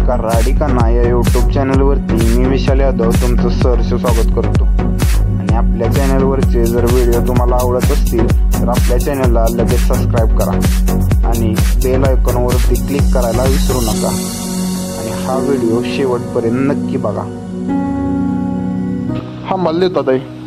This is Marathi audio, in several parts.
कराडी कन्हा या यूट्यूब चॅनलवरती मी विशाल यादव तुमचं सहर्ष स्वागत करतो। आणि आपल्या चॅनलवरचे जर व्हिडिओ तुम्हाला आवडत असतील तर आपल्या चॅनलला लगेच सबस्क्राईब करा आणि बेल आयकॉनवरती क्लिक करायला विसरू नका आणि हा व्हिडिओ शेवटपर्यंत नक्की बघा। हा मला देतात आहे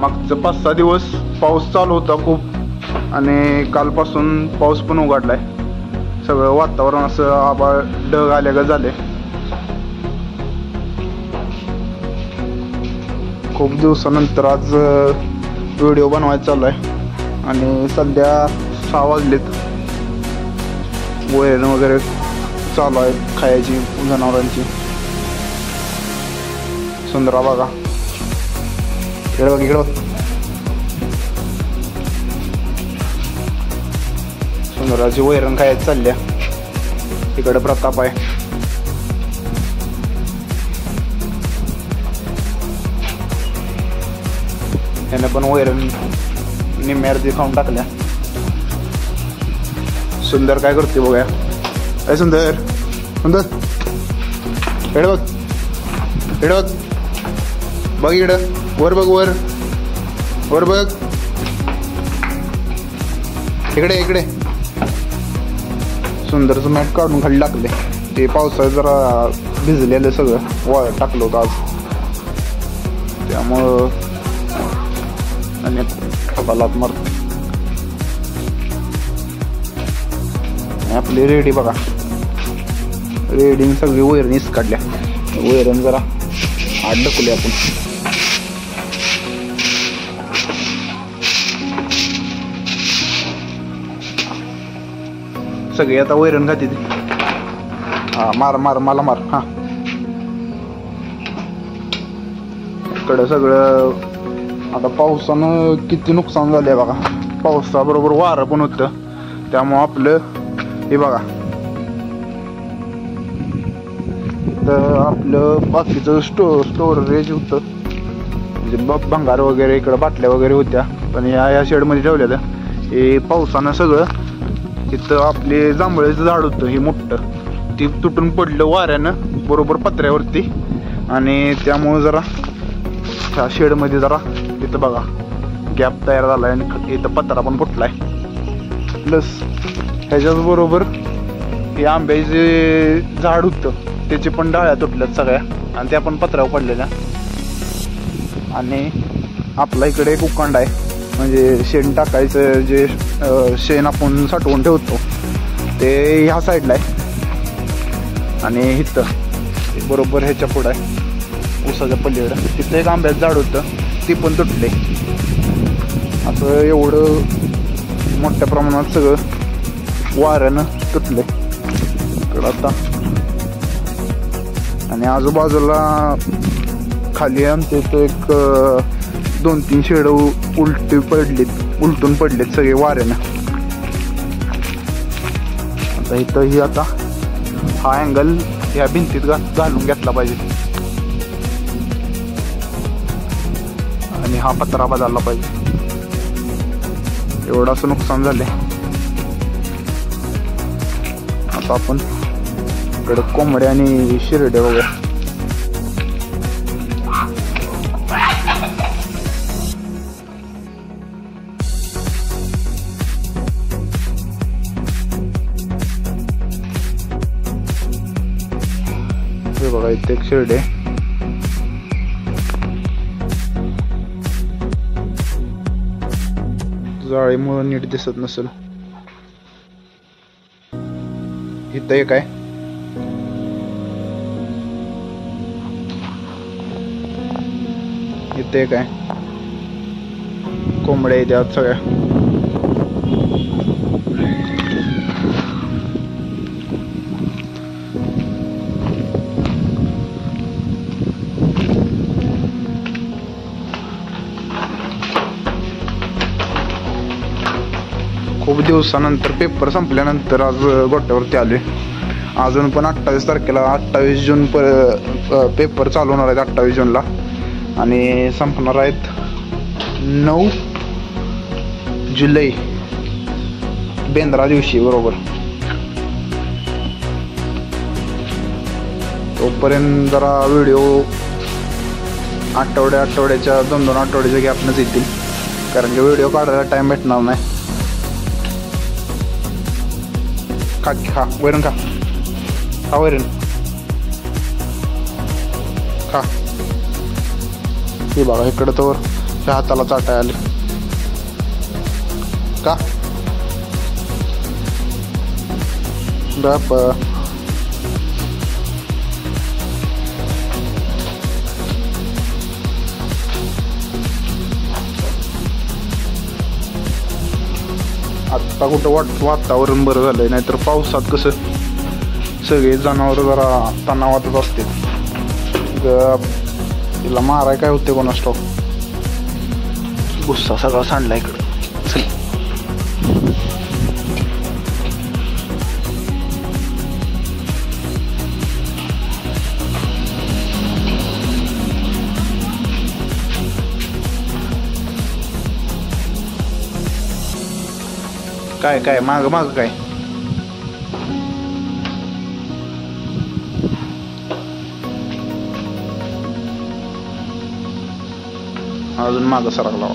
मागचं 5-6 दिवस पाऊस चालू होता खूप आणि कालपासून पाऊस पण उघडलाय। सगळं वातावरण असं आभाळ ढग आल्यागत झाले। खूप दिवसानंतर आज व्हिडिओ बनवायचा चालू आहे आणि सध्या 6 वाजलेत। वैरण वगैरे चालू आहे खायची जनावरांची। सुंदरा बघा इकडे बघ इकडे बघ सुंदराची वैरण खायची चालल्या। इकडे प्रताप आहे त्याने पण वैरण निम्म्यार्धी खाऊन टाकल्या। सुंदर काय करते बघूया। काय सुंदर सुंदर इकडे बघ इकडे बघ बघ इकडं वर बघ वर वर बघ इकडे इकडे। सुंदरचं मॅट काढून खाली टाकले ते पावसाळ्यात जरा भिजलेलं सगळं वाळत टाकलं होतं आज त्यामुळं आणि कपालात मारतो। आपली रेडी बघा रेडीने सगळी वैरणीच काढल्या। वैरण जरा आत ढकलूया आपण। सगळे आता वैरण खाते ती। हा मार मार मला मार। हा इकडं सगळं आता पावसानं किती नुकसान झालंय बघा। पावसाबरोबर वारं पण होतं त्यामुळं आपलं हे बघा तर आपलं बाकीचं स्टोरेज होतं म्हणजे भंगार वगैरे इकडं बाटल्या वगैरे होत्या पण या शेडमध्ये ठेवल्या। हे पावसानं सगळं इथं आपले जांभळाचं झाड होतं हे मोठं ती तुटून पडलं वाऱ्यानं बरोबर पत्र्यावरती आणि त्यामुळे जरा ह्या शेडमध्ये जरा इथं बघा गॅप तयार झालाय आणि इथं पत्रा पण फुटलाय। प्लस ह्याच्याच बरोबर हे आंब्याचे झाड होतं त्याचे पण डाळ्या तुटल्यात सगळ्या आणि त्या पण पत्र्यावर पडलेल्या। आणि आपला इकडे एक उकांड आहे म्हणजे शेण टाकायचं जे शेण आपण साठवून ठेवतो ते ह्या साईडला आहे आणि इथं बरोबर ह्याच्या पुढं आहे ऊसाच्या पलीकडं तिथं एक आंब्याचं झाड होतं ती पण तुटले। असं एवढं मोठ्या प्रमाणात सगळं वाऱ्यानं तुटले इकडं आता। आणि आजूबाजूला खाली आमच्या इथं एक 2-3 शेड उलटून पडलेत सगळे वाऱ्यानं। आता इथं ही आता हा अँगल ह्या भिंतीत घालून घेतला पाहिजे आणि हा पत्रा बदलला पाहिजे। एवढं असं नुकसान झालंय। आता आपण इकडे कोंबड्या आणि शिरडे वगैरे बघा इथे एक शेड आहे। जाळीमुळे नीट दिसत नसेल। इथं एक आहे इथे एक आहे कोंबड्या येतात सगळ्या। खूप दिवसानंतर पेपर संपल्यानंतर आज गोट्यावरती आले. अजून पण 28 तारखेला 28 जून पेपर चालू होणार आहेत 28 जूनला आणि संपणार आहेत 9 जुलै बेंद्रा दिवशी बरोबर. तोपर्यंत जरा व्हिडिओ आठवड्याच्या 2-2 आठवड्याच्या गॅपनंच येतील, कारण की व्हिडिओ काढायला टाइम भेटणार नाही. खा वैरण खा वैरण खा. हे बघा इकडं तर ह्या हाताला चाटाय आले का बाप. आत्ता कुठं वातावरण बरं झालंय, नाहीतर पावसात कसं सगळे जनावर जरा तणावातच असते. तिला माराय काय होते कोणास ठाऊक. गुस्सा सगळा सांडला इकडं. काय माग काय अजून माग सरकला.